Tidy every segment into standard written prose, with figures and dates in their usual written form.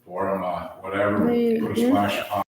pour them, whatever, put a Mhm. splash of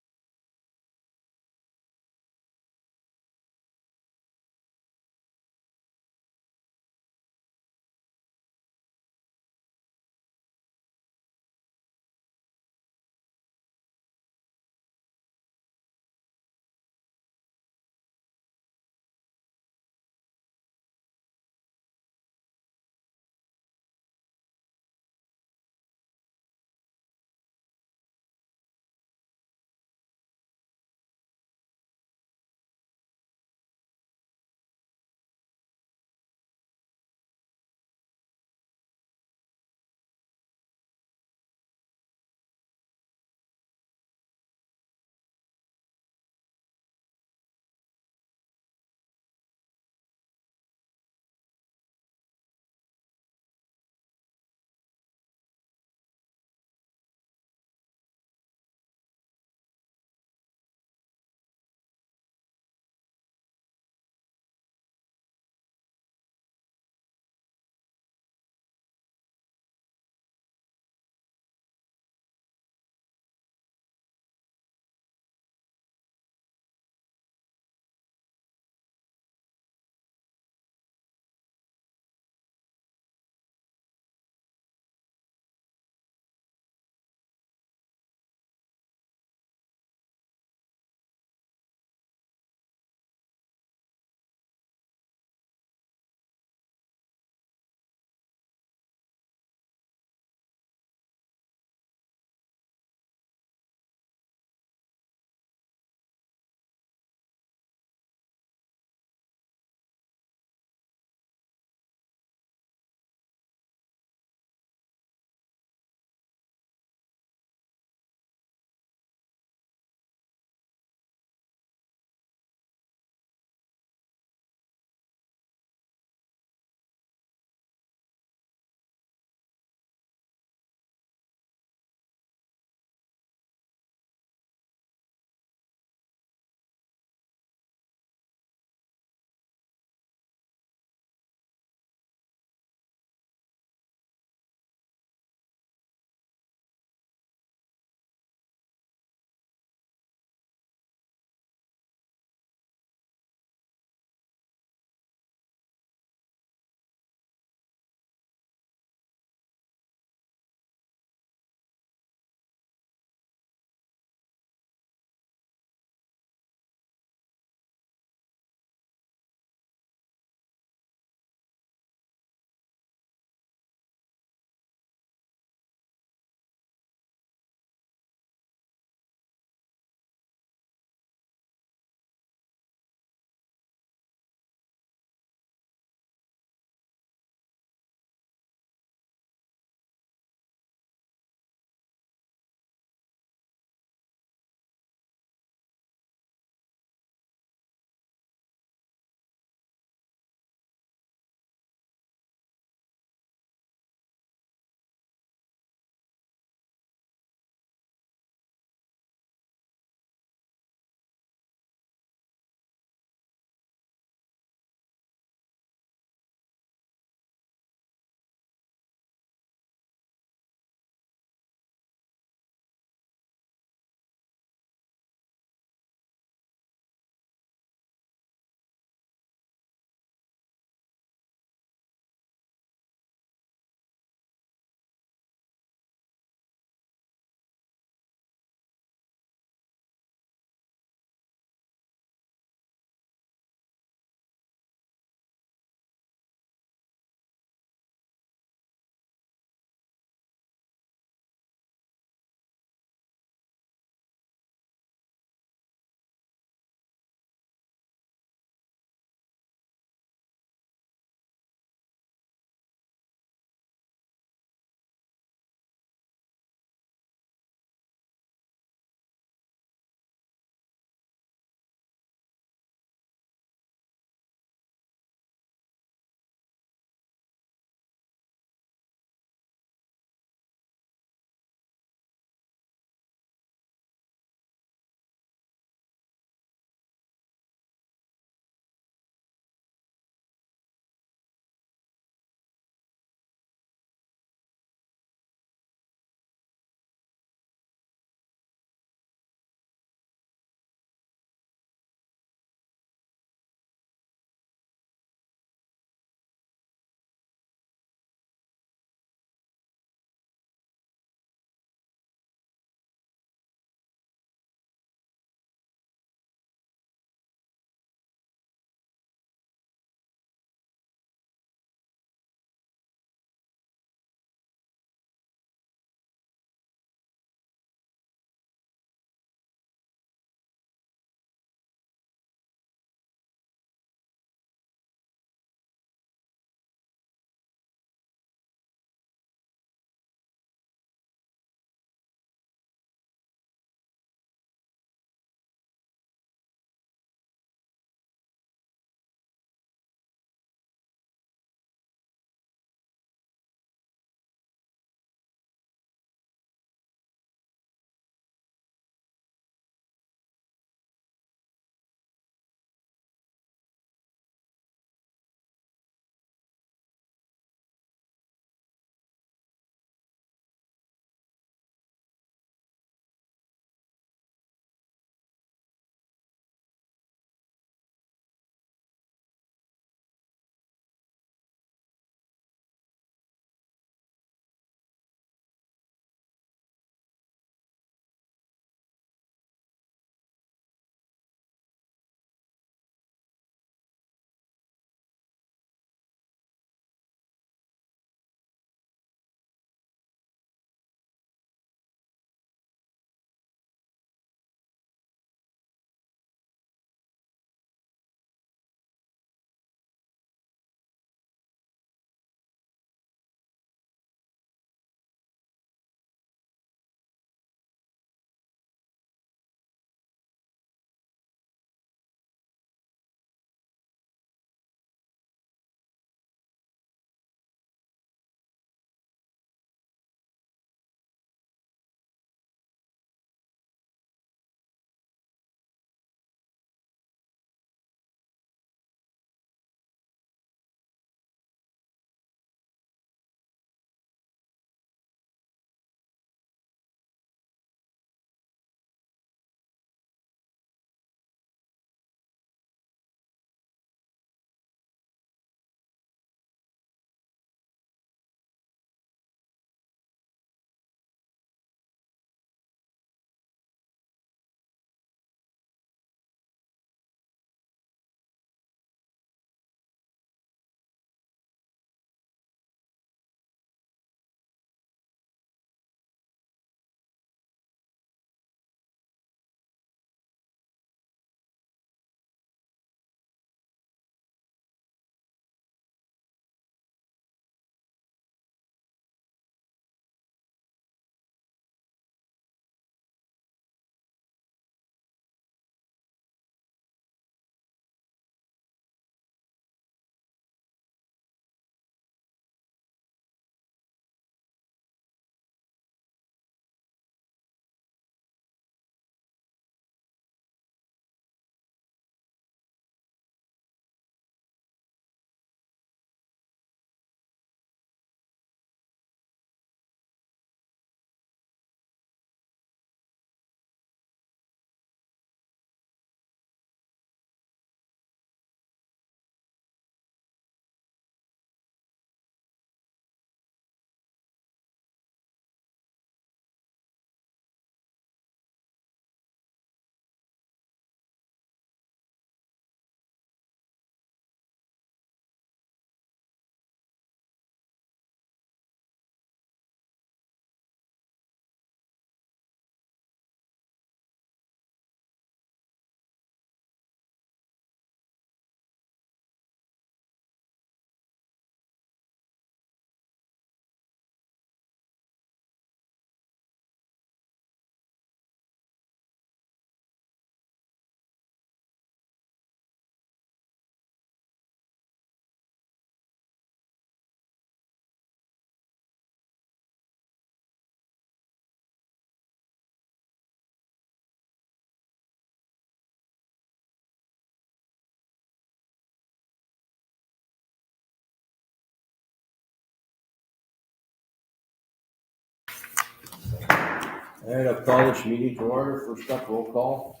All right, I'll call this meeting to order. First up, roll call.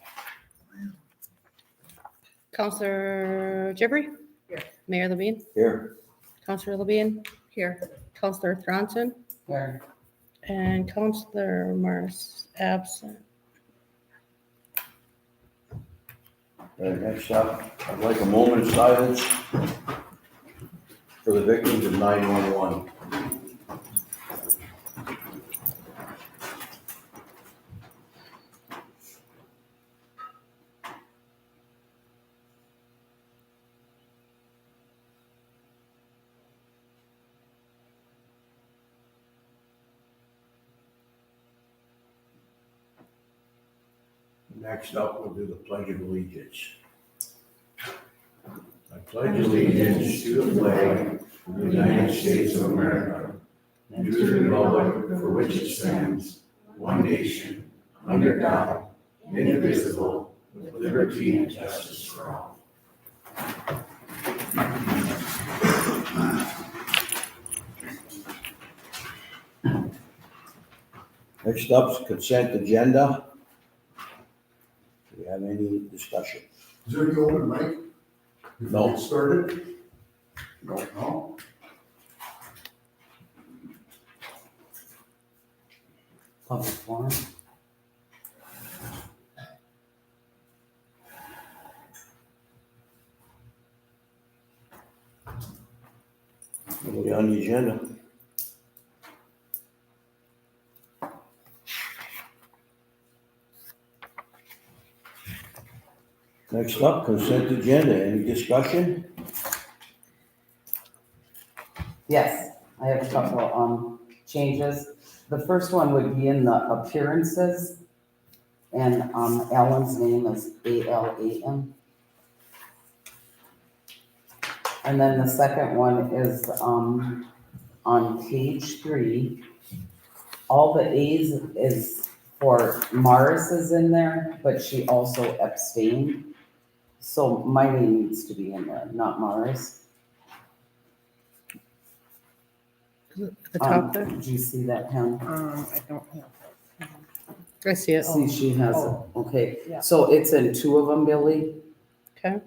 Counselor Jibber? Here. Mayor Levine? Here. Counselor Levine? Here. Counselor Thronson? Here. And Counselor Morris absent. And next up, I'd like a moment of silence for the victims of 9/11. Next up, we'll do the Pledge of Allegiance. I pledge allegiance to the flag of the United States of America and to the republic for which it stands, one nation, under God, indivisible, with liberty and justice for all. Next up is consent agenda. Do we have any discussion? Is there any open mic? No. Before we started? No. Public forum. Nobody on the agenda? Next up, consent agenda. Any discussion? Yes, I have a couple, changes. The first one would be in the appearances. And, Alan's name is Alan. And then the second one is, on page 3. All the A's is for Morris is in there, but she also abstained. So my name needs to be in there, not Morris. At the top there? Do you see that, Pam? I don't have that. I see it. See, she has it, Oh. okay. Yeah. So it's in 2 of them, Billy. Okay.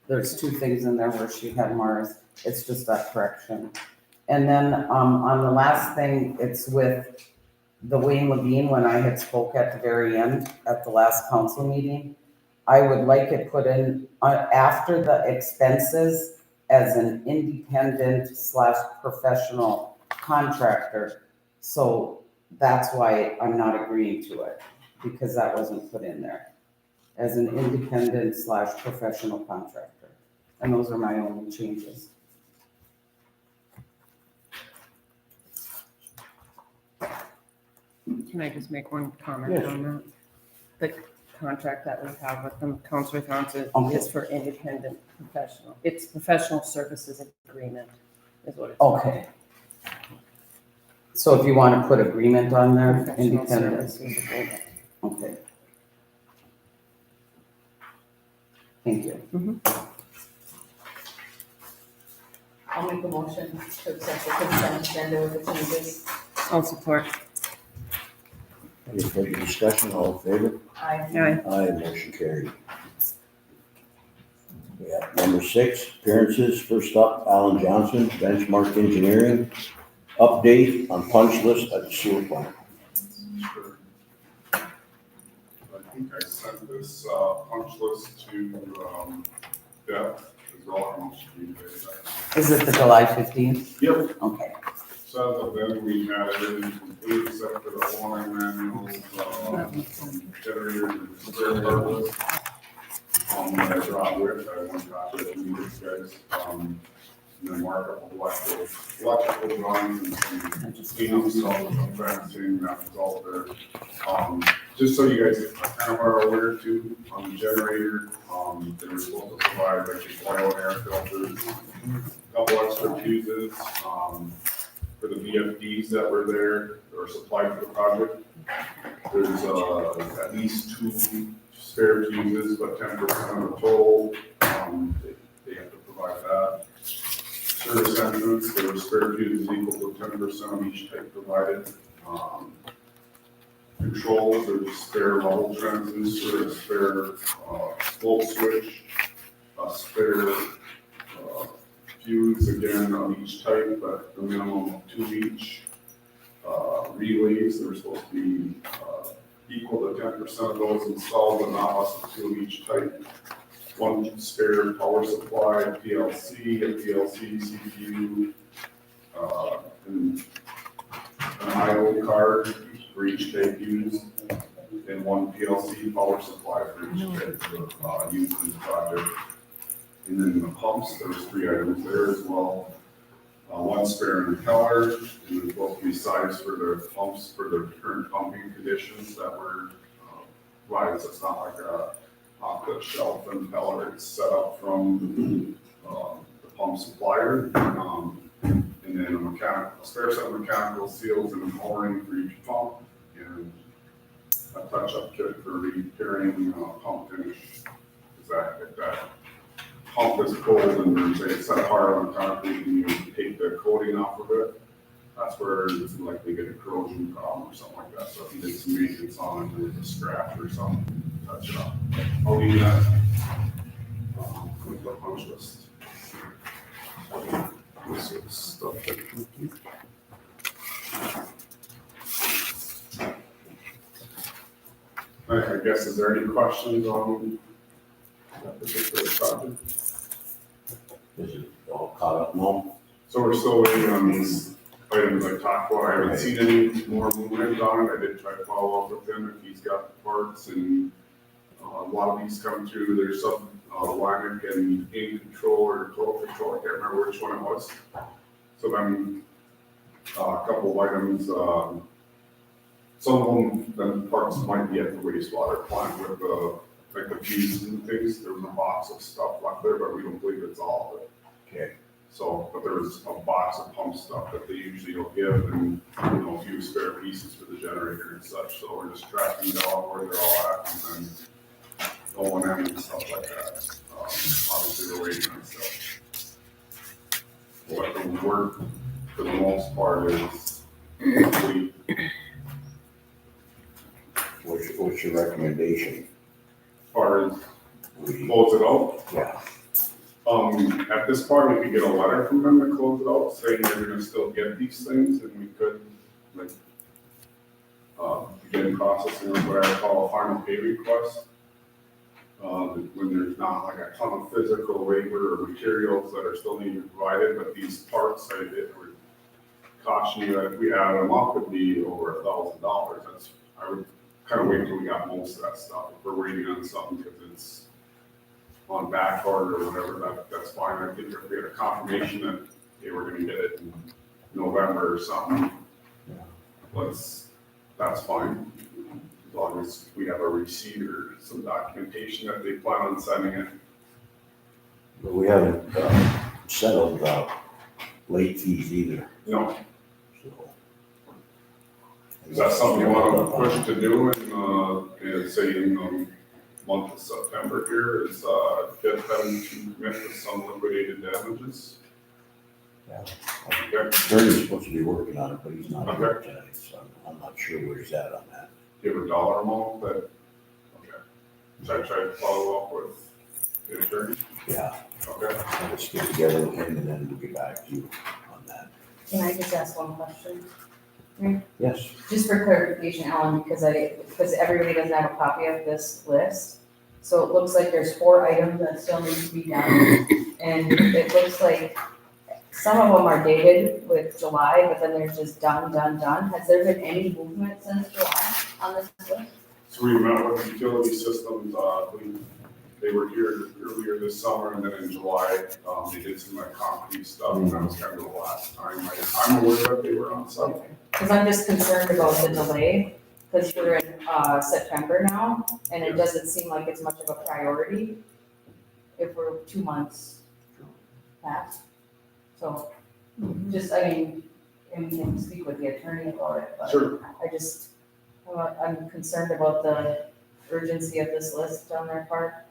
There's 2 things in there where she had Mars. It's just that correction. And then, on the last thing, it's with the Wayne Levine, when I had spoke at the very end, at the last council meeting. I would like it put in, after the expenses as an independent / professional contractor. So that's why I'm not agreeing to it, because that wasn't put in there. As an independent / professional contractor. And those are my only changes. Can I just make one comment Yes. on that? The contract that we have with them, Counselor Thompson, Okay. is for independent professional. It's professional services agreement is what it's. Okay. So if you want to put agreement on there, Professional independent, services agreement. okay. Thank you. I'll make a motion to accept the consent agenda with the changes. I'll support. Any further discussion? All in favor? Aye. Aye, motion carried. We have number 6, appearances. First up, Alan Johnson, Benchmark Engineering. Update on punch list at the sewer plant. Sure. I think I sent this punch list to Beth as well. I don't know if she did that. Is it the July 15th? Yep. Okay. So then we had everything complete except for the O&M manuals, some generators and spare part list. That I brought with, I want to copy it to you guys. And then mark up electrical drawings and some cleanups, all the fencing, that was all there. Just so you guys kind of are aware too, on the generator, they were supposed to provide like the oil and air filters, a couple extra fuses, for the VFDs that were there, or supplied for the project. There's, at least 2 spare fuses, but 10% of the total, they have to provide that. Service entrance, there were spare fuses equal to 10% of each type provided. controls, there's a spare level transducer, a spare, float switch, a spare, fuse again on each type, but a minimum of 2 each. Relays, they're supposed to be, equal to 10% of those installed, but not less than 2 of each type. 1 spare power supply, a PLC, CPU, and an I/O card for each type used, and 1 PLC power supply for each type used in the project. And then the pumps, there's 3 items there as well. 1 spare impeller, and there's supposed to be size for the pumps for the current pumping conditions that were provided. So it's not like a off-the-shelf impeller. It's set up from the pump supplier. And then a spare set of mechanical seals and a O-ring for each pump, and a touch-up kit for repairing pump finish. If that pump is cold and say it's set hard on concrete and you take the coating off of it, that's where it's likely get a corrosion problem or something like that. So if you did some maintenance on it with a scratch or something, touch it up. I'll leave that with the punch list. This is stuff that I guess, is there any questions on that particular project? Is it all caught up now? So we're still waiting on these items I talked about. I haven't seen any more movement on it. I did try to follow up with him if he's got the parts, and a lot of these come through. There's some Wynick and In Control or Total Control. I can't remember which one it was. So then a couple of items. Some of them, the parts might be at the wastewater plant with the like the fuses and things. There was a box of stuff left there, but we don't believe it's all of it. Okay. So, but there's a box of pump stuff that they usually will give, and a few spare pieces for the generator and such. So we're just tracking down where they're all at, and then O&M and stuff like that. Obviously, we're waiting on stuff. But the work, for the most part, is complete. What's your recommendation? As far as We, close it out. yeah, At this point, we could get a letter from them to close it out, saying they're gonna still get these things, and we could, like, begin processing of what I call a final pay request. When there's not like a ton of physical labor or materials that are still needing provided, but these parts, I would caution you that if we add them up, it'd be over $1,000. I would kind of wait till we got most of that stuff. If we're waiting on something because it's on back order or whatever, that's fine. I think if we had a confirmation that, hey, we're gonna get it in November or something, that's fine. As long as we have a receipt or some documentation that they plan on sending it. but we haven't settled late fees either, No, so. is that something you want to push to do in say in the month of September here, is get them to commit to some liquidated damages? Yeah. Okay, Bernie's supposed to be working on it, but he's not here Okay. tonight, so I'm not sure where he's at on that. give a dollar amount that, okay. Should I try to follow up with the attorney? Yeah, Okay. let's get together with him and then we'll get back to you on that. Can I just ask one question? Yes, Just for clarification, Alan, because everybody doesn't have a copy of this list. So it looks like there's 4 items that still need to be done. And it looks like some of them are dated with July, but then there's just done. Has there been any movement since July on this list? So we met with Utility Systems, they were here earlier this summer, and then in July, they did some like concrete stuff, and that was kind of the last time I'm aware that they were on site. Because I'm just concerned about the delay, because we're in September now, and it doesn't seem like it's much of a priority if we're 2 months past. So, just, I mean, and we can speak with the attorney about it, but Sure. I'm concerned about the urgency of this list on their part.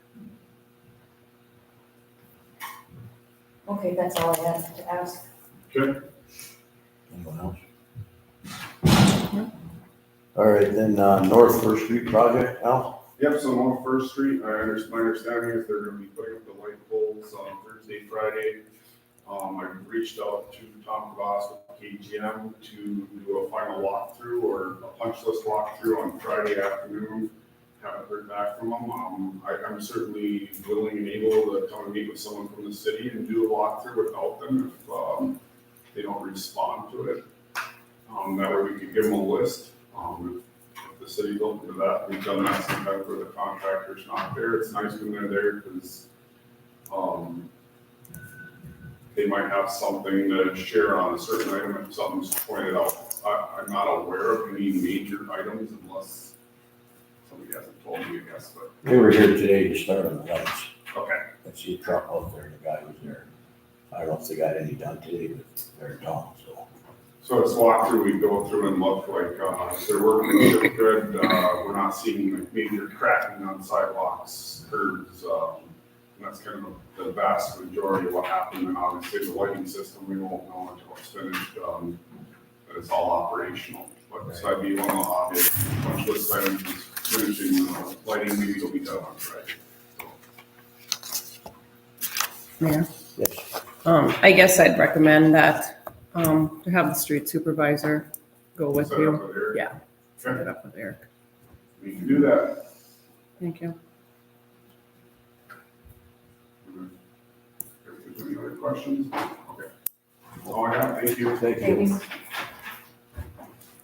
Okay, that's all I had to ask. Okay, anyone else? All right, then, North First Street project, Al? Yep, so on First Street, my understanding is they're gonna be putting up the light poles on Thursday, Friday. I've reached out to Tom Ross with KGM to do a final walkthrough or a punch list walkthrough on Friday afternoon. Haven't heard back from them. I'm certainly willing and able to come and meet with someone from the city and do a walkthrough without them if they don't respond to it. That way we could give them a list. If the city's open to that, we've done that sometimes where the contractor's not there. It's nice when they're there because they might have something to share on a certain item if something's pointed out. I'm not aware of any major items unless somebody hasn't told me, I guess, but, They were here today to start on the lights. okay. I see a truck out there, and the guy was there. I don't know if they got any done today, but they're done, so. So it's walkthrough, we go through and look like, they're working good, we're not seeing like major cracking on sidewalks, curbs, and that's kind of the vast majority of what happened, and obviously the lighting system, we won't know until it's finished, that it's all operational. But so that'd be one of the obvious punch list items, is finishing, lighting, maybe it'll be done on Friday. Mayor, Yes. I guess I'd recommend that, to have the street supervisor go with Set up you. with Eric. Yeah. Set Okay, it up with Eric. we can do that. Thank you. If there's any other questions, okay. All I have, thank you. Thank Thank you. you.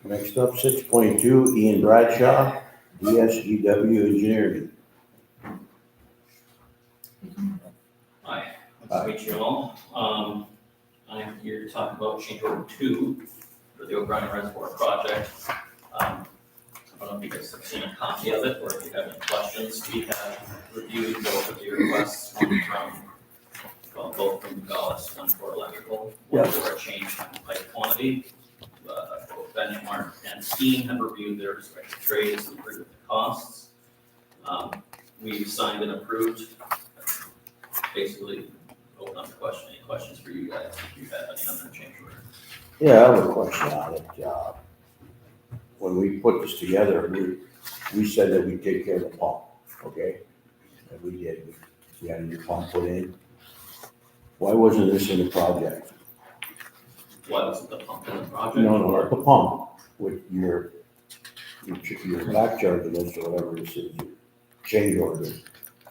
Next up, 6.2, Ian Bradshaw, DSGW Engineering. Hi, nice to meet you all. I'm here to talk about change order 2 for the O'Brien Reservoir project. I don't know if you guys have seen a copy of it, or if you have any questions. We have reviewed both of the requests, both from Gauss, one for electrical, one for a change in pipe quantity. Both Benchmark and Steam have reviewed their respective trades and approved the costs. We've signed and approved. Basically, open up the any questions for you guys if you have any other change order. Yeah, I have a question on it. When we put this together, we said that we'd take care of the pump, okay? And we did. We had a new pump put in. Why wasn't this in the project? Why wasn't the pump in the project? No, not the pump, with your back charging us or whatever it is, your change order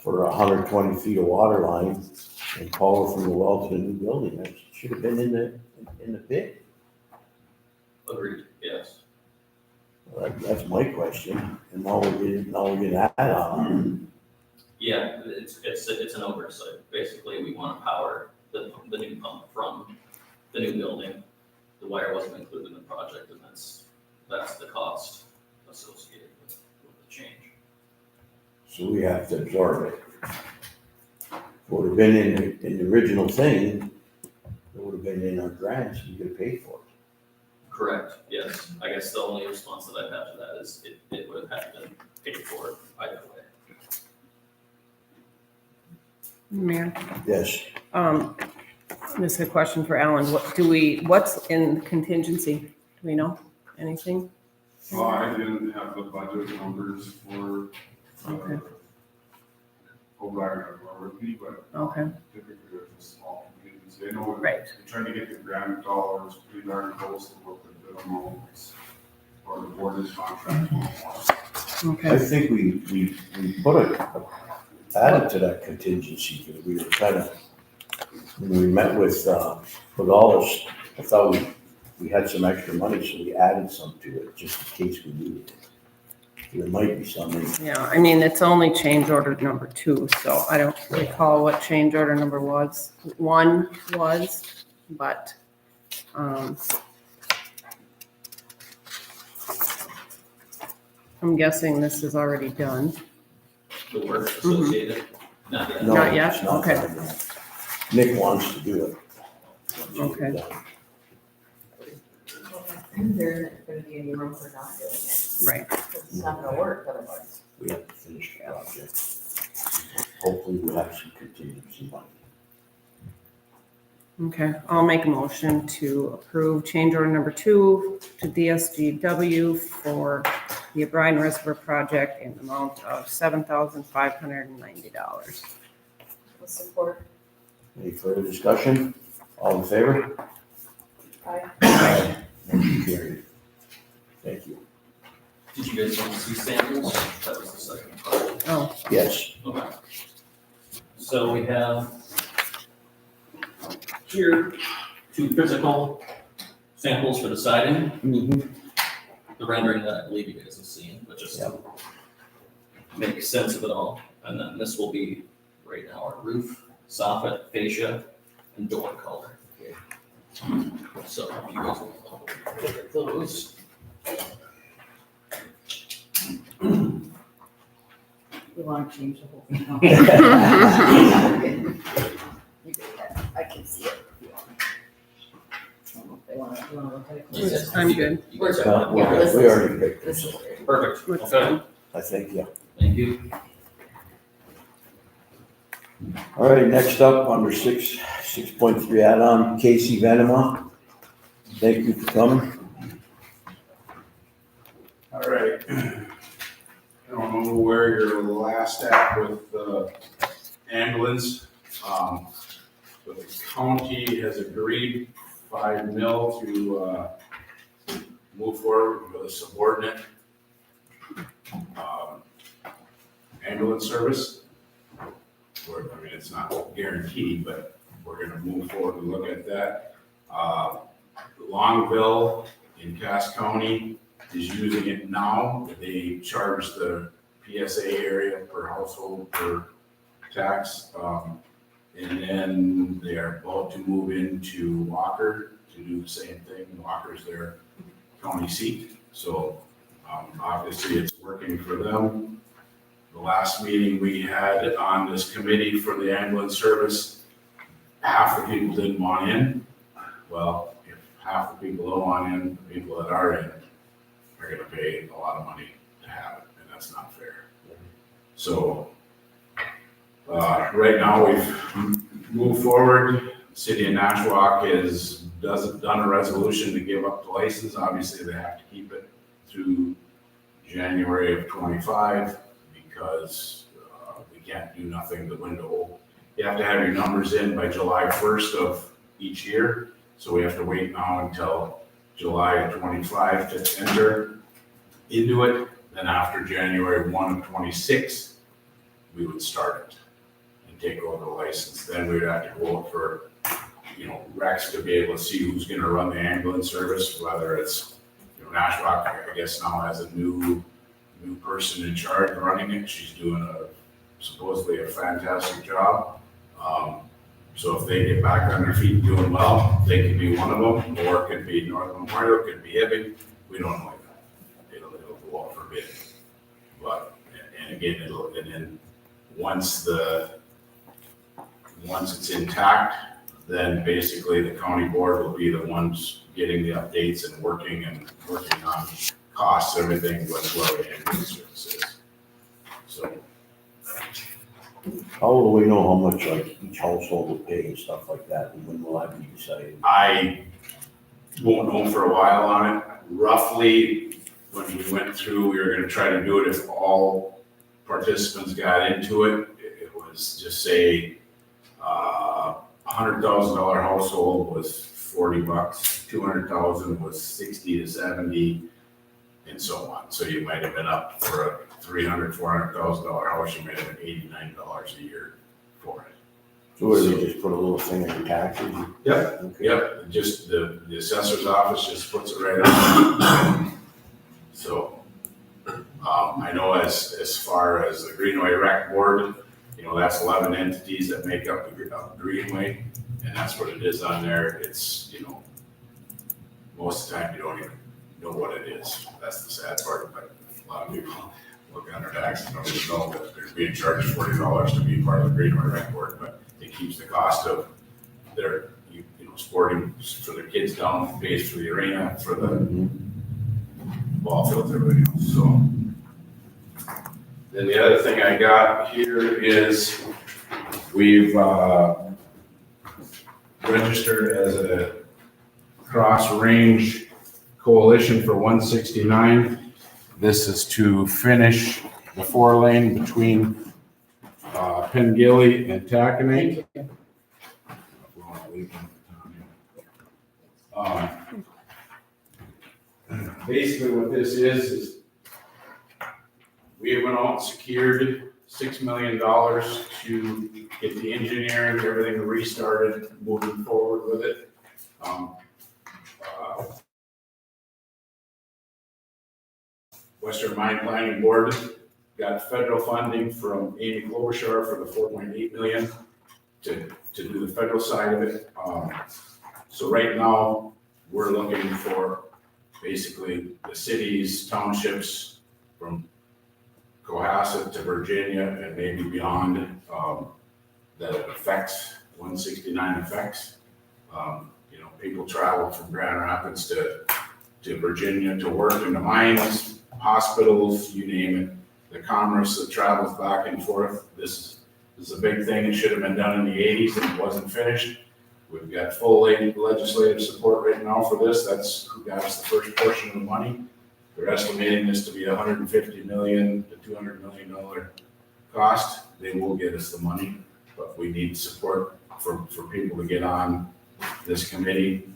for 120 feet of water line and power from the well to the new building. That should have been in the bid. Agreed, yes. Well, that's my question. And now we're getting add on. Yeah, it's an oversight. Basically, we want to power the new pump from the new building. The wire wasn't included in the project, and that's the cost associated with the change. So we have to absorb it. If it would have been in the original thing, it would have been in our grants, we could have paid for it. Correct, yes. I guess the only response that I'd have to that is it would have had been paid for either way. Mayor, Yes, this is a question for Alan. What's in contingency? Do we know anything? I didn't have the budget numbers for, Okay. O'Brien with me, but Okay, typically there's a small contingency. I know right. we're trying to get the grant dollars pretty darn close to what the minimum is or the board's contract. I Okay, think we added to that contingency, because we were kind of, when we met with all this, I thought we had some extra money, so we added some to it, just in case we needed it. There might be something. yeah, I mean, it's only change order number 2, so I don't recall what change order number 1 was, but, I'm guessing this is already done. The work associated, not yet. No, Not yet? it's not Okay. done yet. Nick wants to do it. Okay. There isn't gonna be any room for not doing it, Right. because it's not gonna work otherwise. We have to finish the project. Hopefully we'll have some contingency money. Okay, I'll make a motion to approve change order number 2 to DSGW for the O'Brien Reservoir project in the amount of $7,590. With support. Any further discussion? All in favor? Aye. Motion carried. Thank you. Did you guys want to see samples? That was the second part. Oh, Yes. Okay. So we have here 2 physical samples for the siding, the rendering that I believe you guys have seen, but just to make sense of it all. And then this will be right now our roof, soffit, fascia, and door color. So if you guys will look at those. We want to change the whole thing. You get that. I can see it. If you want. I don't know if they want to look at it. closer. I'm good. You guys We're have good. Yeah, this We is- already picked This this. is great. Perfect, Looks okay, good. I think, yeah. thank you. All right, next up, under 6.3 add-on, Casey Venema. Thank you for coming. All right. I don't know where you're last at with the ambulance. But the county has agreed $5 million to move forward with a subordinate ambulance service. I mean, it's not guaranteed, but we're gonna move forward and look at that. Longville in Cass County is using it now. They charge the PSA area per household per tax. And then they are about to move into Walker to do the same thing. Walker's their county seat. So obviously it's working for them. The last meeting we had on this committee for the ambulance service, half the people didn't want in. Well, if half the people don't want in, the people that are in are gonna pay a lot of money to have it, and that's not fair. So, right now, we've moved forward. City of Nashwauk has done a resolution to give up the license. Obviously, they have to keep it through January of 25 because we can't do nothing the window. You have to have your numbers in by July 1st of each year. So we have to wait now until July of 25 to enter into it. Then after January 1 of 26, we would start it and take over the license. Then we'd have to go up for, Rex to be able to see who's gonna run the ambulance service, whether it's, Nashwauk, I guess now has a new person in charge running it. She's doing supposedly a fantastic job. So if they get back on their feet doing well, they could be one of them, or it could be North Memorial, it could be Hibbing. We don't know that. It'll go up for bid. But, and again, and then once it's intact, then basically the county board will be the ones getting the updates and working on costs, everything, what the ambulance service is. So, How will we know how much like each household will pay and stuff like that, and when will that be decided? I won't know for a while on it. Roughly, when we went through, we were gonna try to do it if all participants got into it. It was just say, $100,000 household was $40, 200,000 was 60 to 70, and so on. So you might have been up for a $300,000, $400,000 house, you might have been $89 a year for it. So what, do they just put a little thing in your taxes? Yep. Okay. Yep, just the assessor's office just puts it right on. So, I know as far as the Greenway Rec Board, that's 11 entities that make up the Greenway, and that's what it is on there. It's, most of the time you don't even know what it is. That's the sad part, but a lot of people look on their taxes and don't even know that they're being charged $40 to be part of the Greenway Rec Board, but it keeps the cost of their, sporting for their kids down, pays for the arena, for the ball fields, everything else, so. Then the other thing I got here is we've, registered as a cross-range coalition for 169. This is to finish the 4-lane between Pengilly and Taconite. Basically what this is we went out and secured $6 million to get the engineering, everything restarted, moving forward with it. Western Mine Planning Board got federal funding from Amy Klobuchar for the $4.8 million to do the federal side of it. So right now, we're looking for basically the cities, townships from Cohasset to Virginia and maybe beyond, that it affects, 169 affects. People travel from Grand Rapids to Virginia to work in the mines, hospitals, you name it. The commerce that travels back and forth, this is a big thing. It should have been done in the 80s and it wasn't finished. We've got full legislative support right now for this. That's who got us the first portion of the money. They're estimating this to be $150 million to $200 million cost. They will get us the money, but we need support for people to get on this committee.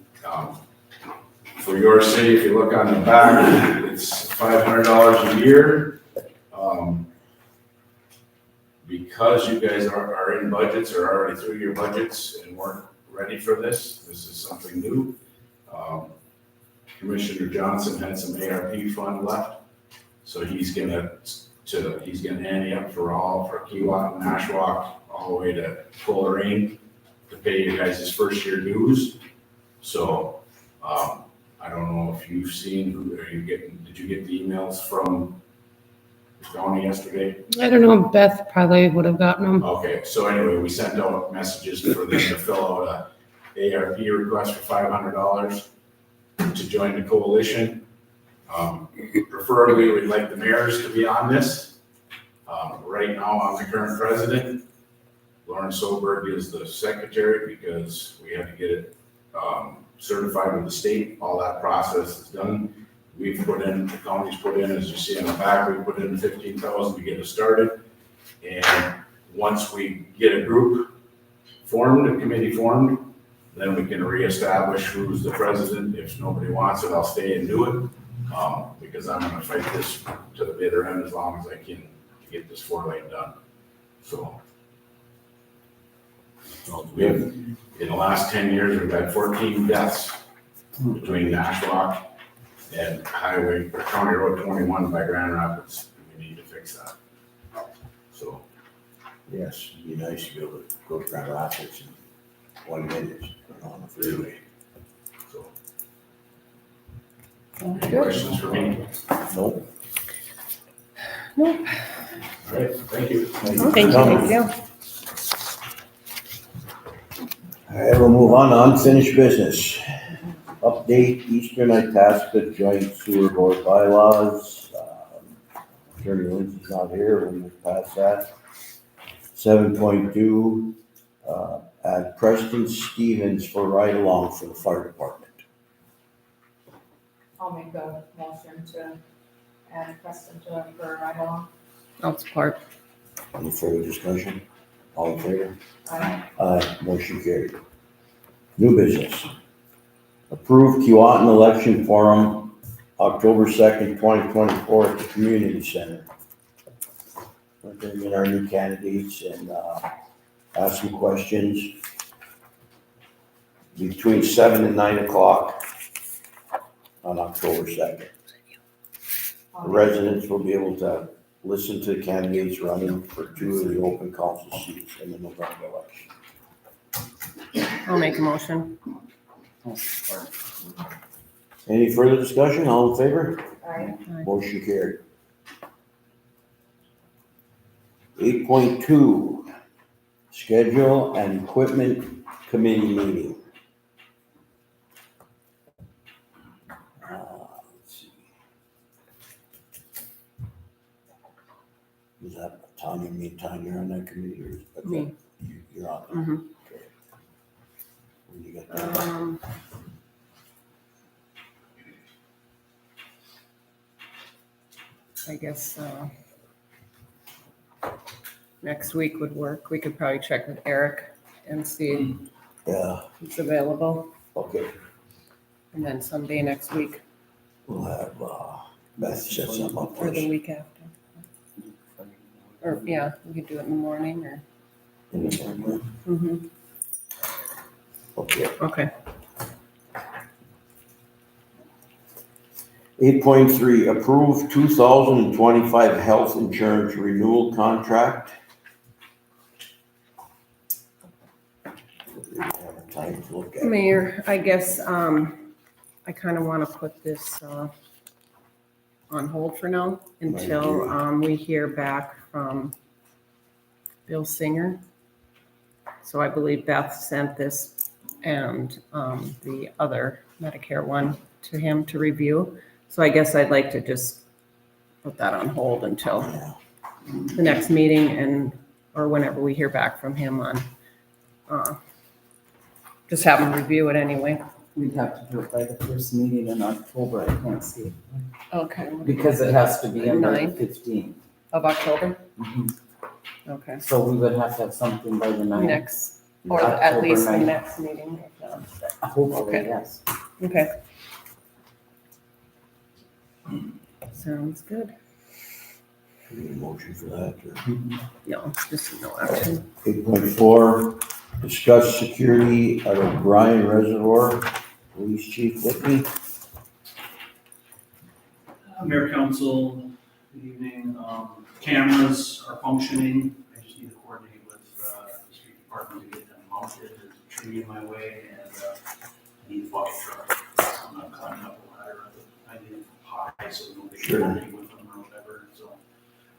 For your city, if you look on the back, it's $500 a year. Because you guys are in budgets or already through your budgets and weren't ready for this, this is something new. Commissioner Johnson had some ARP fund left, so he's gonna ante up for Keewat and Nashwauk all the way to Coleraine to pay you guys' first year dues. So I don't know if you've seen, did you get the emails from the county yesterday? I don't know, Beth probably would have gotten them. Okay, so anyway, we sent out messages for them to fill out a ARP request for $500 to join the coalition. Preferably, we'd like the mayors to be on this. Right now, I'm the current president. Lauren Solberg is the secretary because we had to get it certified with the state. All that process is done. We've put in, the county's put in, as you see on the back, we put in $15,000 to get it started. And once we get a group formed, a committee formed, then we can reestablish who's the president. If nobody wants it, I'll stay and do it. Because I'm gonna fight this to the bitter end as long as I can to get this 4-lane done. So we have, in the last 10 years, we've had 14 deaths between Nashwauk and County Road 21 by Grand Rapids. We need to fix that. So. Yes, it'd be nice to be able to go to Grand Rapids in 1 minute on the freeway. So, Sounds any good. questions for me? Nope. Nope. All right, thank you. Thank you. Thank you. All right, we'll move on to unfinished business. Update Eastern Itasca Joint Sewer Board bylaws. Attorney Lindsay's not here, we'll move past that. 7.2, add Preston Stevens for ride-along for the fire department. I'll make a motion to add Preston to for ride along. I'll support. Any further discussion? All in favor? Aye. Motion carried. New business. Approve Keewatin election forum, October 2nd, 2024 at the community center. We're going to get our new candidates and ask some questions between 7 and 9 o'clock on October 2nd. The residents will be able to listen to the candidates running for 2 of the open council seats in the November election. I'll make a motion. Any further discussion? All in favor? Aye. Motion carried. 8.2, schedule and equipment committee meeting. Let's see. Is that Tanya, me and Tanya on that committee or is that? Me. You're on it. Mhm. Okay. You got that? I guess, next week would work. We could probably check with Eric and see Yeah, if he's available. okay. And then someday next week We'll have, Beth set something up for or us. the week after. Or, yeah, we could do it in the morning or. In the morning. Mhm. Okay. Okay. 8.3, approve 2025 health insurance renewal contract. We have time to look at it. Mayor, I guess, I kind of want to put this, on hold for now until, we hear back from Bill Singer. So I believe Beth sent this and, the other Medicare one to him to review. So I guess I'd like to just put that on hold until Yeah. the next meeting and, or whenever we hear back from him on, just have him review it anyway. We'd have to do it by the first meeting in October, I can't see it, Okay. because it has to be in by the Ninth. 15th. Of October? Mhm. Okay. So we would have to have something by the 9th. Next, or at least the October 9th. next meeting. if not. Hopefully, Okay. yes. Okay. Sounds good. Need a motion for that, or? No, just no action. 8.4, discuss security at O'Brien Reservoir. Police Chief Whitney. Mayor, council, good evening. Cameras are functioning. I just need to coordinate with the street department to get them mounted. There's a tree in my way and I need a bucket truck. So I'm not climbing up a ladder. I need it high so nobody Sure. can argue with them or whatever. So,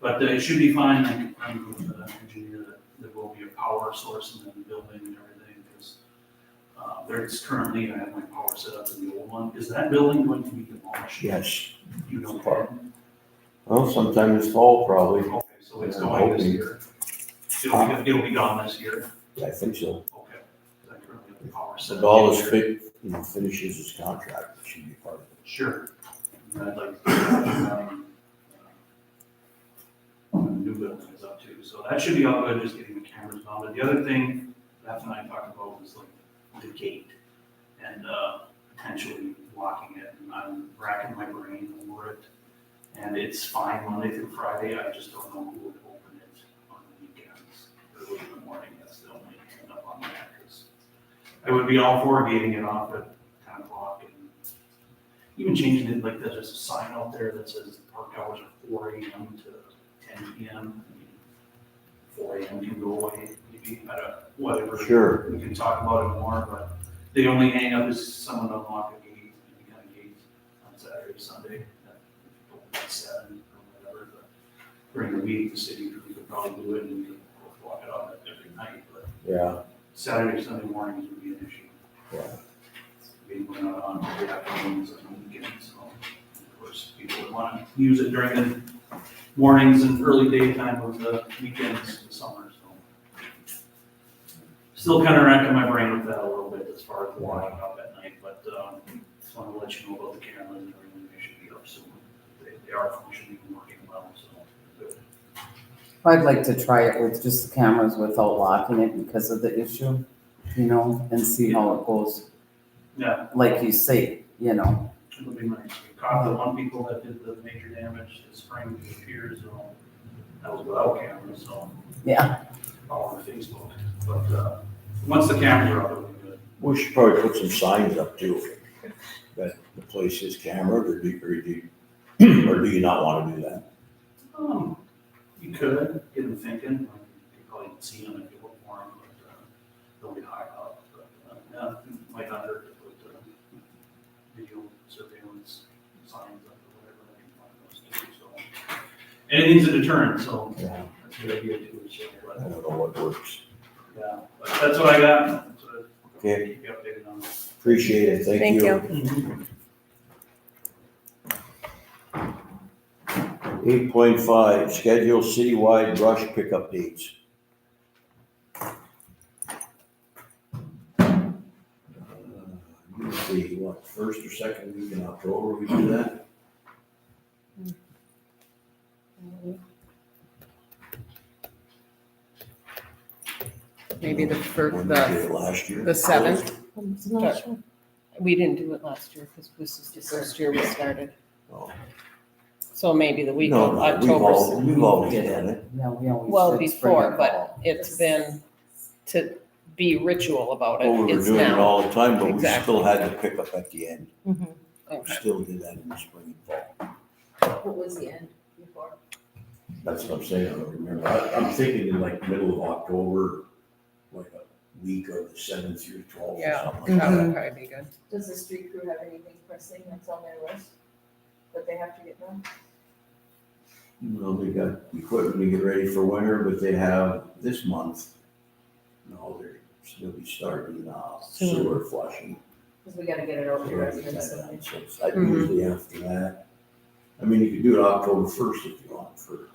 but it should be fine. I'm with the engineer that there will be a power source in the building and everything because there's currently, I have my power set up in the old one. Is that building going to be demolished? Yes. You know that? Well, sometime this fall, probably. Okay, so it's going this year. It'll be gone this year. I think so. Okay. I currently have the power set. If all is finishes his contract, it should be part of it. Sure. And I'd like to, the new building is up too, so that should be all good, just getting the cameras mounted. The other thing Beth and I talked about was like the gate and, potentially locking it. And I'm racking my brain over it. And it's fine Monday through Friday, I just don't know who would open it on the weekends. Early in the morning, that's the only hang up on that, because I would be all for getting it off at 10 o'clock and even changing it like there's just a sign out there that says park hours are 4 AM to 10 PM. I mean, 4 AM can go away, maybe, I don't, whatever. Sure. We can talk about it more, but the only hang up is someone unlock a gate, any kind of gate on Saturday, Sunday. At 7 or whatever, but during the week, the city could probably do it and we could walk it out every night, but Yeah. Saturday, Sunday mornings would be an issue. Yeah. Being going out on the afternoons and the weekends, so of course, people would want to use it during the mornings and early daytime of the weekends in the summer, so. Still kind of racking my brain with that a little bit as far as walking out at night, but, just want to let you know about the cameras and everything, they should be up soon. They are functioning and working well, so good. I'd like to try it with just the cameras without locking it because of the issue, you know, and see how it goes. Yeah, Like you say, you know, it would be nice. We caught the one people that did the major damage, the spring to the piers, so that was without cameras, so yeah. Oh, all on Facebook. But, once the cameras are up, it'll be good. We should probably put some signs up too, that the place is cambered, or do you not want to do that? You could, get them thinking, you probably see them if you look for them, but, they'll be high up, but, yeah, it might not hurt to put, video surveillance signs up or whatever, I can find those too, so. Anything's a deterrent, so Yeah. that's a good idea too, so, I but, don't know what works. yeah, but that's what I got. That's what I- Okay. Keep you updated on. Appreciate it, thank you. you. 8.5, schedule citywide brush pickup dates. roughly, what, first or second week in October we do that? Maybe the first, When we did it last year? the 7th. We didn't do it last year because this is the first year we started. Oh. So maybe the week No, of no, October. we've always done it. Yeah, we always. Well, did spring before, and but fall. it's been to be ritual about it. Oh, we were It's doing it now. all the time, but we Exactly. still had the pickup at the end. We Okay. still did that in the spring and fall. What was the end before? That's what I'm saying, I don't remember. I'm thinking in like middle of October, like a week of the 7th through 12th or Yeah, something like that that. would probably be good. Does the street crew have anything pressing that's on their list that they have to get done? Well, they got equipment to get ready for winter, but they have this month. No, they're still be starting, sewer flushing. Because we gotta get it over to residents. So and- it's like usually after that. I mean, you could do it October 1st if you want for.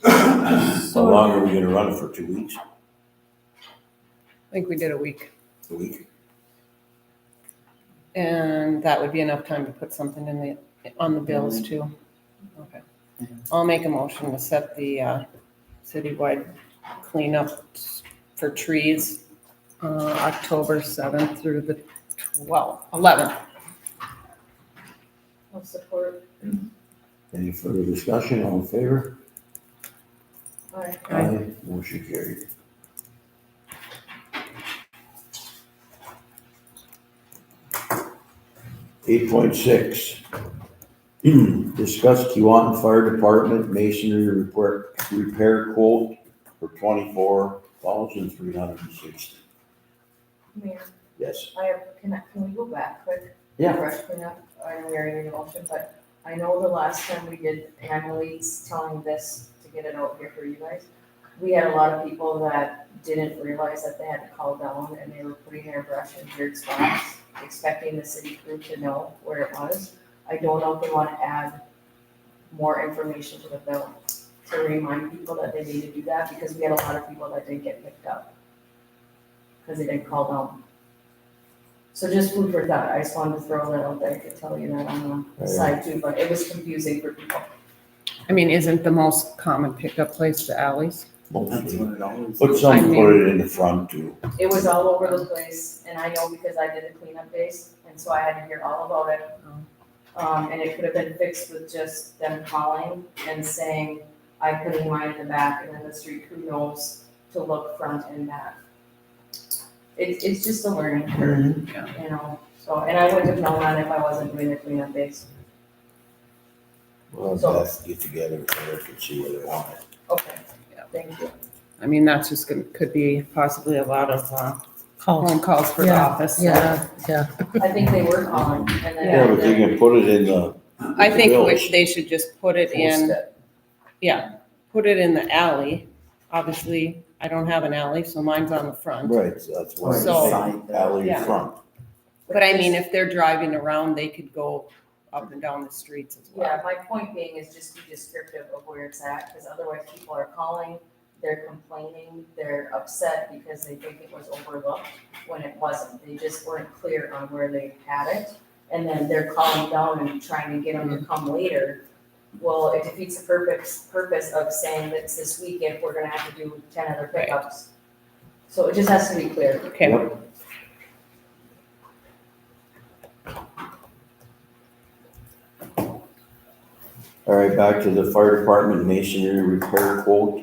How long are we gonna run it for, 2 weeks, I think we did a week. a week? And that would be enough time to put something on the bills too. Okay. I'll make a motion to set the citywide cleanup for trees, October 7th through the 11th. I'll support. Any further discussion, all in favor? Alright. Aye. Motion carried. Eight point six. Discuss Keewatin Fire Department masonry repair quote for $24,360. Mayor, Yes. can we go back quick? Yeah. Brush cleanup, I know we already made a motion, but I know the last time we did Annalise telling this to get it out here for you guys, we had a lot of people that didn't realize that they had to call down and they were putting their brush in weird spots, expecting the city crew to know where it was. I don't know if we want to add more information to the bill to remind people that they need to do that, because we had a lot of people that didn't get picked up because they didn't call down. So just food for thought, I just wanted to throw that out there, I could tell you that on the side too, but it was confusing for people. I mean, isn't the most common pickup place the alleys? Mostly. always. But some put it in the front too. It was all over the place, and I know because I did the cleanup days, and so I had to hear all about it. And it could have been fixed with just them calling and saying, I put in mine in the back, and then the street crew knows to look front and back. It's just a learning curve, you know, so, and I wouldn't have known that if I wasn't doing the cleanup days. Well, So- let's get together with Eric and see what they want. Okay, thank you. I mean, that's just could be possibly a lot of Calls. phone calls for the Yeah, office. Yeah, yeah. I think they were calling, and then. Yeah, but they can put it in the. I think bills. they should just put it in, put it in the alley. Obviously, I don't have an alley, so mine's on the front. Right, so that's why So- I'm saying alley Yeah. front. But I mean, if they're driving around, they could go up and down the streets as Yeah, well. my point being is just be descriptive of where it's at, because otherwise people are calling, they're complaining, they're upset because they think it was overlooked when it wasn't. They just weren't clear on where they had it, and then they're calling down and trying to get them to come later. Well, it defeats the purpose of saying that it's this week if we're gonna have to do 10 other Right. pickups. So it just has to be clear. Okay, Yep. All right, back to the fire department masonry repair quote.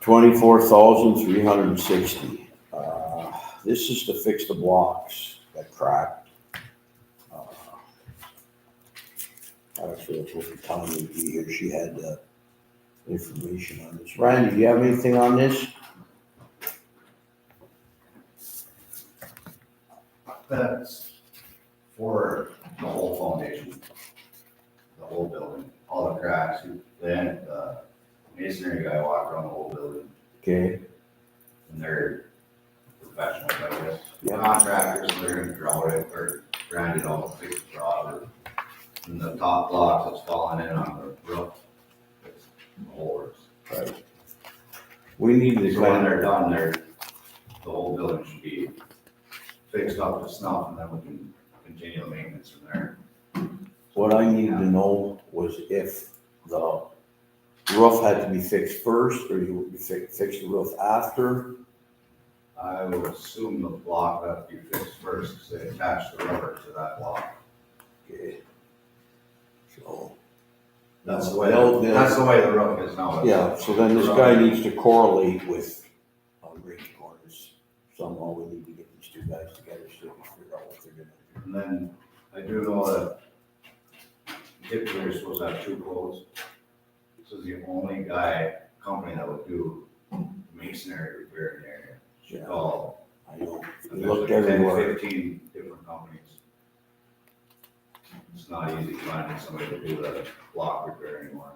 $24,360. This is to fix the blocks that cracked. Actually, that's what Tommy would be here. She had the information on this. Ryan, do you have anything on this? That's for the whole foundation, the whole building, all the cracks, then the masonry guy walked around the whole building, Okay, and they're professionals, I guess. Yeah. Contractors, so they're gonna grout it, or grind it all, fix the job, and the top block that's falling in on the roof, it's the whole works. right. We need to So when kind they're done, the whole building should be fixed up to snuff, and then we can continue the maintenance from there. What I needed to know was if the roof had to be fixed first, or you would fix the roof after? I would assume the block that you fixed first, because they attach the rubber to that block. Okay. So, That's the way, They'll- that's the way the roof is now. yeah, so then this guy needs to correlate with, Range Corners. Somehow we need to get these two guys together so we can figure out what they're gonna do. And then I do know that typically you're supposed to have two quotes. This is the only company that would do masonry repair in the area. Should Yeah. call. I know, we There's looked like 10, everywhere. 15 different companies. It's not easy finding somebody to do the block repair anymore.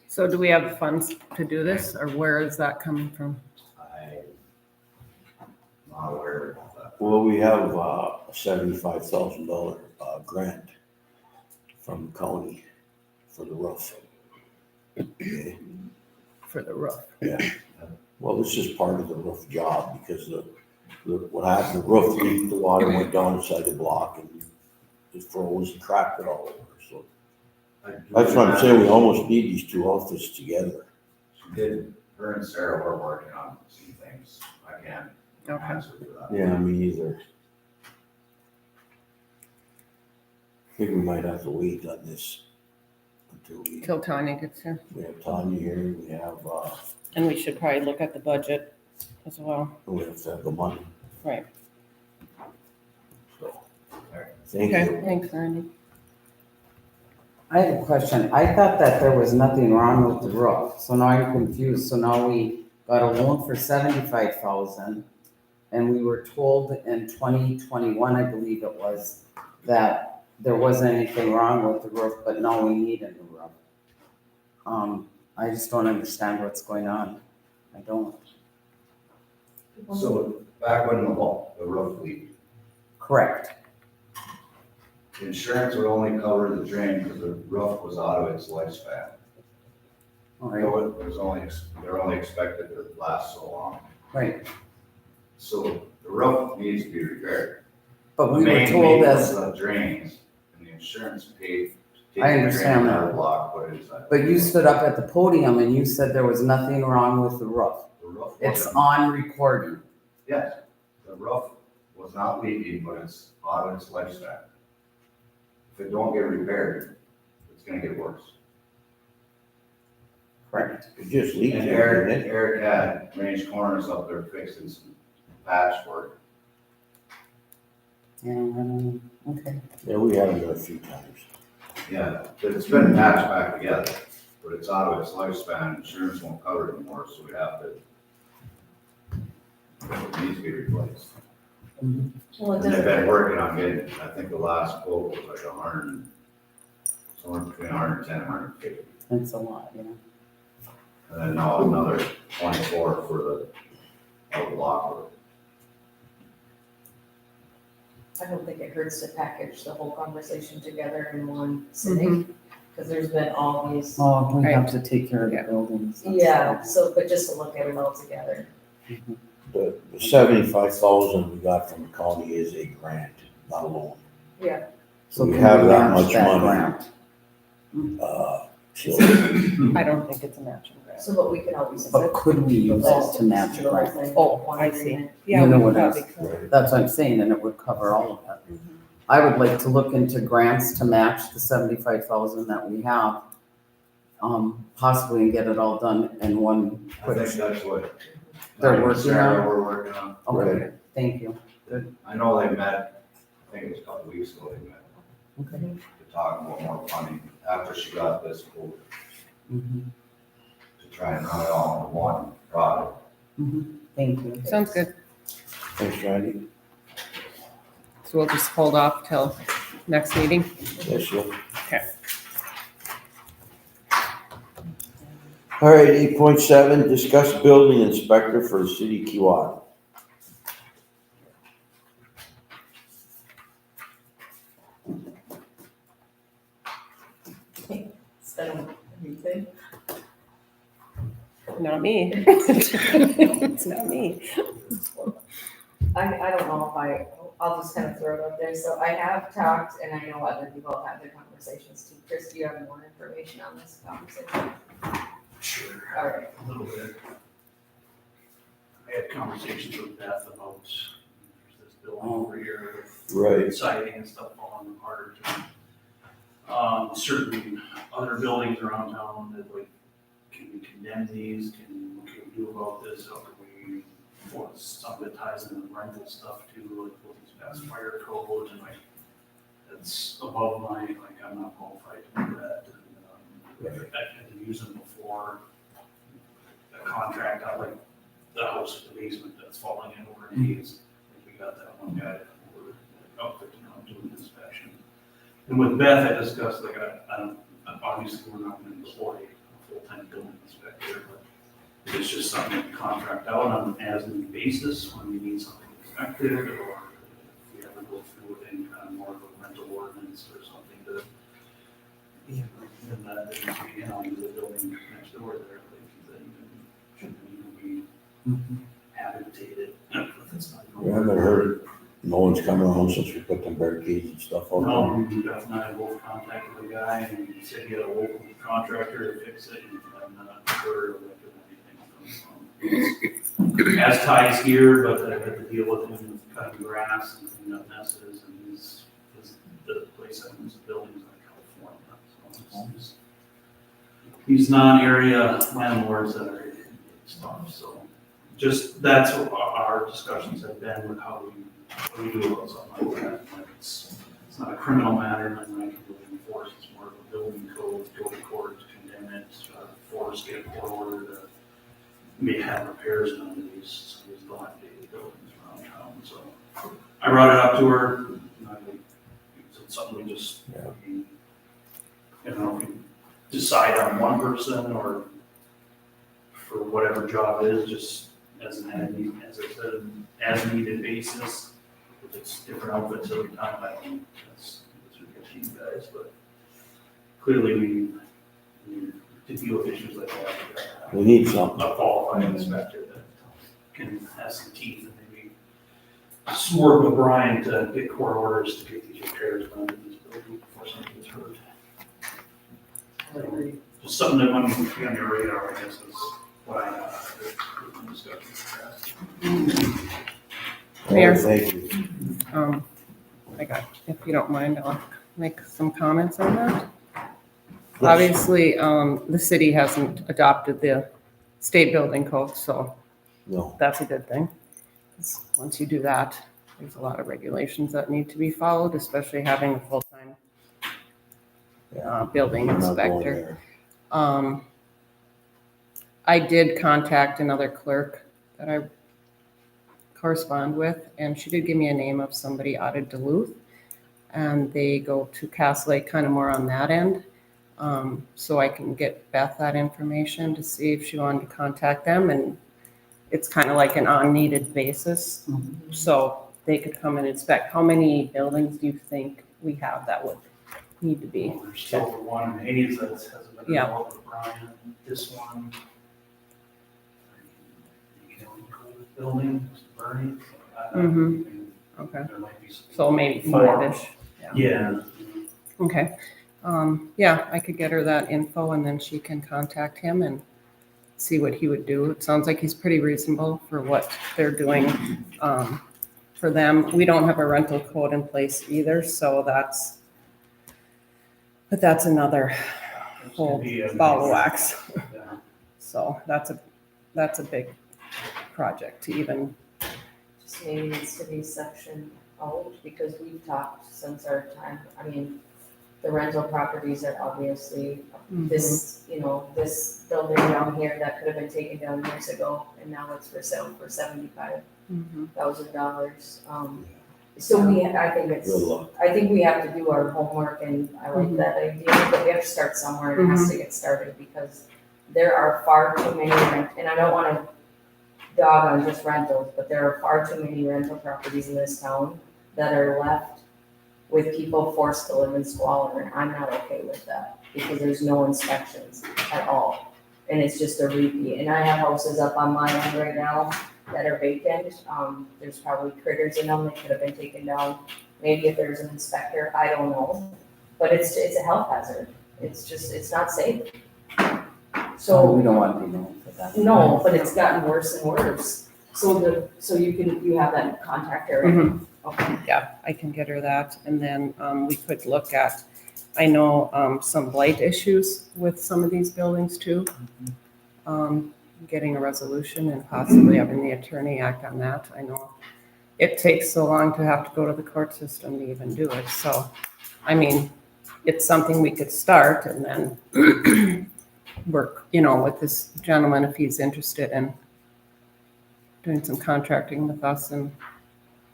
So do we have funds to do this, or where is that coming from? I'm not aware of that. Well, we have a $75,000 grant from the county for the roof. Okay. For the roof? Well, this is part of the roof job because what happened, the roof leaked, the water went down inside the block and it froze and cracked it all over. So that's what I'm saying, we almost need these two outfits together. She did, her and Sarah were working on some things. I can't Okay. answer for that. Yeah, me either. I think we might have to wait on this until Till Tanya gets here. we have Tanya here, we have, And we should probably look at the budget as well. we have to have the money. Right. So, thank Okay, you. thanks, Randy. I have a question. I thought that there was nothing wrong with the roof, so now I'm confused. So now we got a loan for 75,000. And we were told in 2021, I believe it was, that there wasn't anything wrong with the roof, but now we need a new roof. I just don't understand what's going on. I don't. So back when the roof leaked, Correct. insurance would only cover the drain because the roof was out of its lifespan. All You right, know, it was only, they're only expected to last so long. right. So the roof needs to be repaired. But The we were main told leak as, was the drains, and the insurance paid to take I the drain understand out of that. the block, put it inside. but you stood up at the podium and you said there was nothing wrong with the roof. The roof It's wasn't, on recording. yes, the roof was not leaking, but it's out of its lifespan. If it don't get repaired, it's gonna get worse. Correct. It just leaked And there, didn't it? Eric had Range Corners up there fixing some patchwork. Yeah, I don't know. Okay. Yeah, we had it a few times. Yeah, but it's been patched back together, but it's out of its lifespan, insurance won't cover it anymore, so we have to, it needs to be replaced. Well, it And they've doesn't, been working on getting, I think the last quote was like somewhere between 110 and 150. That's a lot, yeah. And then now another 24 for the block work. I don't think it hurts to package the whole conversation together in one sitting, because there's been all these, Oh, we Right. have to take care of the Yeah. buildings. yeah, so, but just to look at it all together. The 75,000 we got from the county is a grant, not a loan. Yeah. So We can have we that match much that money. grant? So, I don't think it's a matching grant. So, but we can always. But could we use it to match a grant? Oh, I see. Yeah, You know we what probably else? could. right. That's what I'm saying, and it would cover all of that. I would like to look into grants to match the 75,000 that we have. Possibly and get it all done in one I quick. think that's what. They're working Sarah on? We're working on. Okay, thank you. I know they met, I think it was a couple weeks ago they met Okay. to talk about more funding after she got this quote Mhm. to try and run it all in one product. Thank you. Sounds good. Thanks, Randy. So we'll just hold off till next meeting. Yes, sir. Okay. All right, 8.7, discuss building inspector for the city of Keewatin. So, anything? Not me. It's not me. I don't know if I'll just kind of throw it out there. So I have talked, and I know other people have had their conversations too. Chris, do you have more information on this conversation? Sure. All right. A little bit. I had conversations with Beth about there's this building over here Right. with siding and stuff falling apart. Certain other buildings around town that like, can we condemn these? What can we do about this? How can we, some of it ties in with rental stuff too, like with these past fire codes and like, that's above my, like, I'm not qualified to do that. And, I had to use them before. A contract out like the house, the basement that's falling in over in Hayes. Like we got that one guy that we're outfit to come do an inspection. And with Beth, I discussed, like, I don't, obviously, we're not gonna employ a full-time building inspector, but it's just something to contract out on an as-needed basis when we need something inspected, or if we ever go through with any kind of more of a rental ordinance or something to, then that, you know, the building next door there, like, that shouldn't even be habitated. That's not We haven't heard, no one's come around since we put them barricades and stuff on. No, Beth and I both contacted the guy and he said he had a local contractor to fix it, and I'm not sure of anything from has ties here, but I had to deal with him with cutting grass and cleaning up messes, and the place I use the buildings in California, so these non-area landlords that are stuff, so just, that's what our discussions have been with how we do about something like that. Like it's not a criminal matter, nothing I can really enforce, it's more of a building code, go to court, condemn it, force, get a court order to may have repairs done to these dilapidated buildings around town, so. I brought it up to her, and it's something we just, you know, we decide on one person or for whatever job it is, just as an as I said, as needed basis. If it's different outfits every time, I think that's what we get to you guys, but clearly we to deal with issues like that. We need something. A qualified inspector that can have some teeth and maybe just work with Brian to get court orders to get these repairs done to this building before something gets hurt. Just something that might be on your radar, I guess, is what I discussion. Mayor. Thank you. If you don't mind, I'll make some comments on that. Obviously, the city hasn't adopted the state building code, so No, that's a good thing. 'Cause once you do that, there's a lot of regulations that need to be followed, especially having a full-time building I'm not going inspector. there. I did contact another clerk that I correspond with, and she did give me a name of somebody out of Duluth. And they go to Cass Lake kind of more on that end. So I can get Beth that information to see if she wanted to contact them, and it's kind of like an on-needed basis. So they could come and inspect. How many buildings do you think we have that would need to be? There's still the one in Hayes that hasn't been Yeah. developed with Brian, this one. Building, burning. Okay, There might be some. so maybe 5-ish. Yeah. Okay, yeah, I could get her that info and then she can contact him and see what he would do. It sounds like he's pretty reasonable for what they're doing, for them. We don't have a rental code in place either, so but that's another whole ball of wax. Yeah. So that's a big project to even, Just maybe needs to be sectioned out, because we've talked since our time, I mean, the rental properties are obviously this, you know, this building down here that could have been taken down years ago, and now it's for sale for $75,000. So I think Good luck. I think we have to do our homework, and I like that idea, but we have to start somewhere, and it has to get started, because there are far too many and I don't wanna dog on just rentals, but there are far too many rental properties in this town that are left with people forced to live in squalor, and I'm not okay with that, because there's no inspections at all. And it's just a repeat, and I have houses up on my end right now that are vacant. There's probably critters in them that could have been taken down. Maybe if there's an inspector, I don't know. But it's a health hazard. It's not safe. So. We don't want to be known for that. No, but it's gotten worse and worse. So you have that contact area? Mhm. Okay. Yeah, I can get her that. And then we could look at, I know some blight issues with some of these buildings too. Getting a resolution and possibly having the attorney act on that. I know it takes so long to have to go to the court system to even do it. So, I mean, it's something we could start and then work, with this gentleman if he's interested in doing some contracting with us and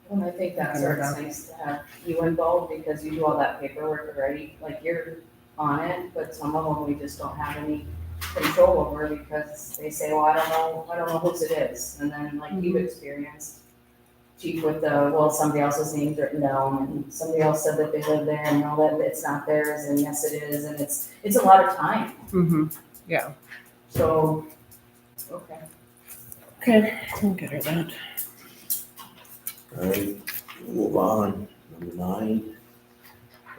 Well, I think that's where it's nice to have you involved because you do all that paperwork already. Like you're on it, but some of them we just don't have any control over because they say, well, I don't know whose it is. And then like you've experienced, chief with somebody else's name's written down and somebody else said that they live there and no, that it's not theirs and yes it is. And it's a lot of time. yeah. So, okay. Okay, I'll get her that. All right, move on. Number 9.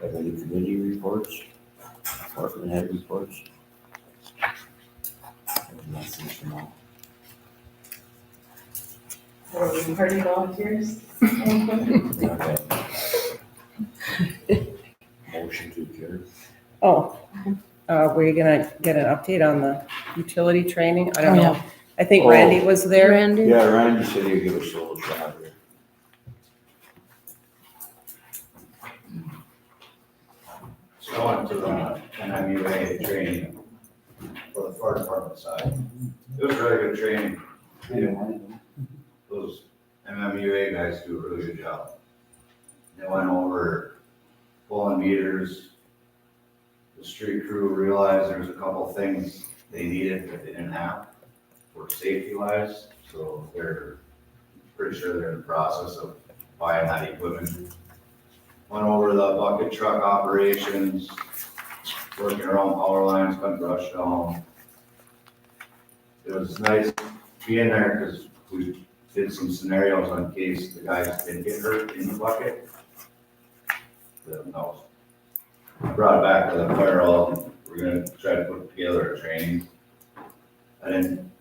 Have any committee reports? Department head reports? Nothing for now. Party volunteers? Okay. Motion to adjourn. Oh, we're gonna get an update on the utility training? I don't Oh, know. yeah. I think Randy was there. Randy? Yeah, Randy said he'd give us a little shot here. So I went to the NMUA training for the fire department side. It was really good training. Those MMUA guys do a really good job. They went over pulling meters. The street crew realized there's a couple things they needed that they didn't have for safety wise. So they're pretty sure they're in the process of buying that equipment. Went over the bucket truck operations, working around power lines, cutting brush down. It was nice being there because we did some scenarios in case the guys didn't get hurt in the bucket. I brought it back to the fire hall. We're gonna try to put together a training.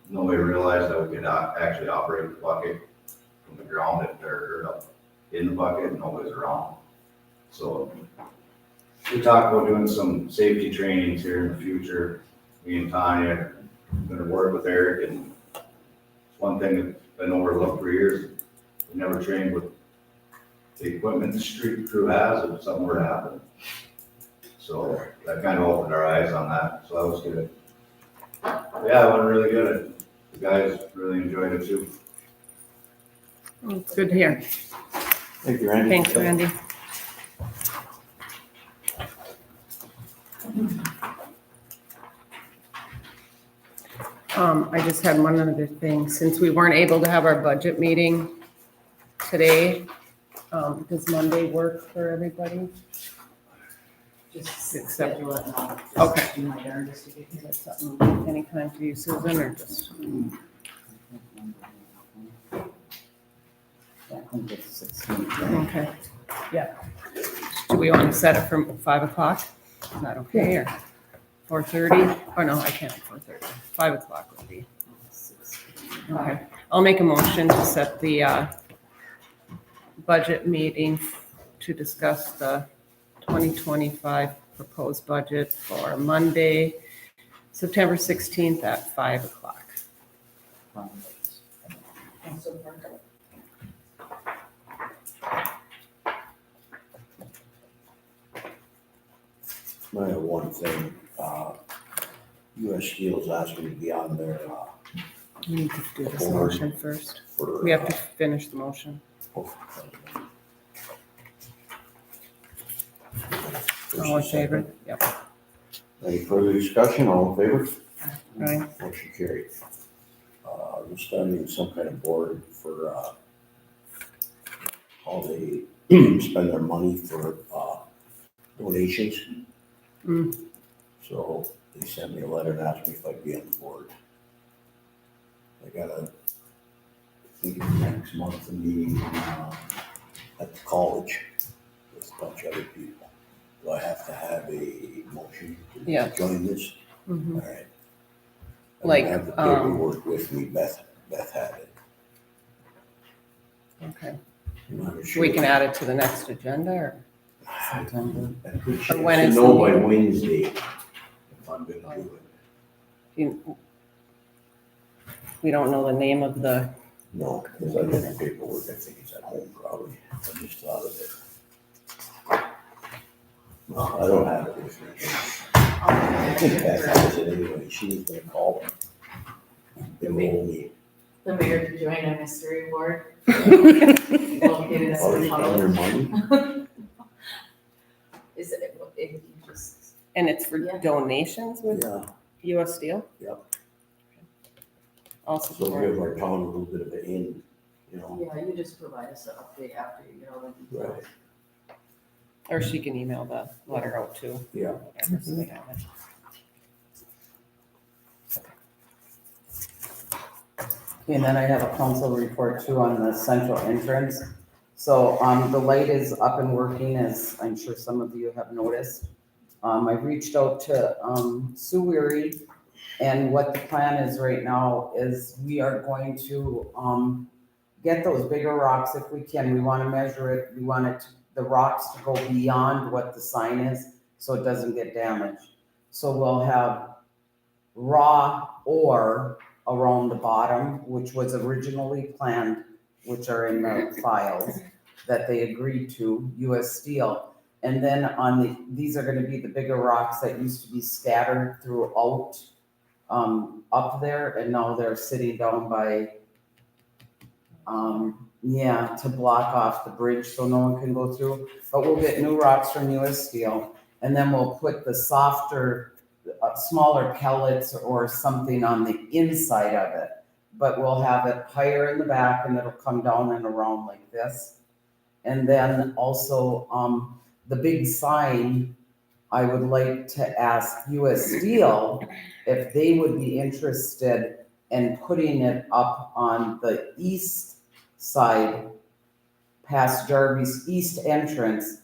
Nobody realized that we could actually operate the bucket from the ground if they're hurt up in the bucket and nobody's around. So we talked about doing some safety trainings here in the future. Me and Tanya are gonna work with Eric, and one thing that's been overlooked for years, we never trained with the equipment the street crew has if something were to happen. So that kind of opened our eyes on that, so that was good. Yeah, it went really good. The guys really enjoyed it too. Oh, it's good to hear. Thank you, Randy. Thanks, Randy. I just had one other thing. Since we weren't able to have our budget meeting today, does Monday work for everybody? Just Except- schedule it and I'll just Okay. do my darn just to get Is here. that something, anytime for you, Susan, or just? Yeah, I think it's 16. Okay, yeah. Do we want to set it for 5 o'clock? Is that okay, or 4:30? Oh, no, I can't, 4:30. 5 o'clock would be. Okay, I'll make a motion to set the budget meeting to discuss the 2025 proposed budget for Monday, September 16th at 5 o'clock. So far. I have one thing, US Steel is asking to be on their, We need to do this motion first. for. We have to finish the motion. All in favor? Yep, Any further discussion, all in favor? right. Motion carried. We're starting some kind of board for, how they spend their money for, donations. Mm. So they sent me a letter and asked me if I'd be on the board. I gotta think it's next month, a meeting, at the college with a bunch of other people. Do I have to have a motion to Yeah. join this? Mhm. All right. I don't Like, have the paperwork with me, Beth had it. Okay, I'm not we sure. can add it to the next agenda, or? September. I could Or should when is know the by meeting? Wednesday if I'm gonna do it. We don't know the name of the, No, because I got the paperwork, I think it's at home probably, I just thought of it. No, I don't have it with me. I think Beth has it anyway, she was gonna call them. They roll me. The mayor to join a mystery board. Located at Already the done their tunnel. money? Is it, if you just, and it's for Yeah. donations with Yeah, US Steel? Yep. Also, so give our town a little bit of an in, you know. yeah, you just provide us an update after you get all the details. Right. or she can email the letter out too. Yeah. Whatever, so they have it. Okay, and then I have a council report too on the central entrance. So, the light is up and working, as I'm sure some of you have noticed. I reached out to, Sue Weary, and what the plan is right now is we are going to, get those bigger rocks if we can. We wanna measure it, we want it, the rocks to go beyond what the sign is, so it doesn't get damaged. So we'll have raw ore around the bottom, which was originally planned, which are in the files that they agreed to, US Steel. And then these are gonna be the bigger rocks that used to be scattered throughout, up there, and now they're sitting down by, to block off the bridge so no one can go through. But we'll get new rocks from US Steel, and then we'll put the softer, smaller pellets or something on the inside of it. But we'll have it higher in the back and it'll come down and around like this. And then also, the big sign, I would like to ask US Steel if they would be interested in putting it up on the east side, past Jarvis East entrance,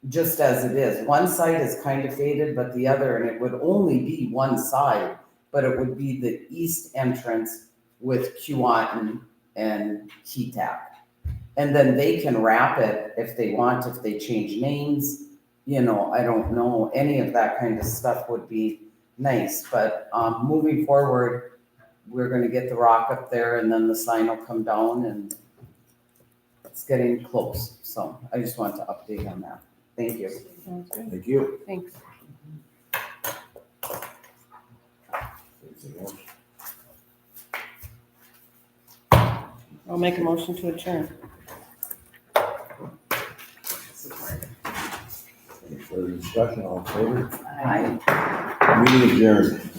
just as it is. One side is kind of faded, but the other, and it would only be one side, but it would be the east entrance with Keewatin and Keetac. And then they can wrap it if they want, if they change names, you know, I don't know, any of that kind of stuff would be nice. But moving forward, we're gonna get the rock up there and then the sign will come down, and it's getting close. So I just want to update on that. Thank you. Sounds good. Thank you. Thanks. Anything else? I'll make a motion to adjourn. Any further discussion, all in favor? Aye. Meeting adjourned.